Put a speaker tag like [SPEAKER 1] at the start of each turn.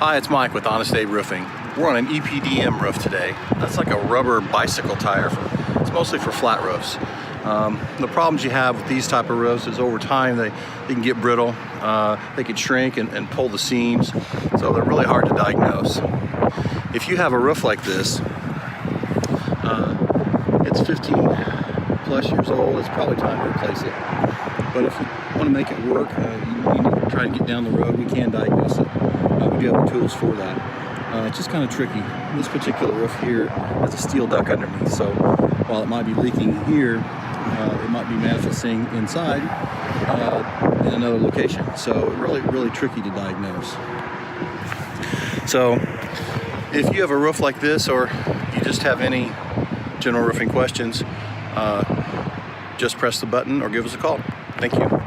[SPEAKER 1] Hi, it's Mike with Honest Abe Roofing. We're on an EPDM roof today. That's like a rubber bicycle tire. It's mostly for flat roofs. The problems you have with these type of roofs is over time they can get brittle. They can shrink and pull the seams, so they're really hard to diagnose. If you have a roof like this, it's 15 plus years old, it's probably time to replace it. But if you want to make it work, you need to try to get down the road. We can diagnose it. We do have the tools for that. It's just kind of tricky. This particular roof here has a steel duct underneath, so while it might be leaking here, it might be manifesting inside in another location. So really tricky to diagnose. So if you have a roof like this, or you just have any general roofing questions, just press the button or give us a call. Thank you.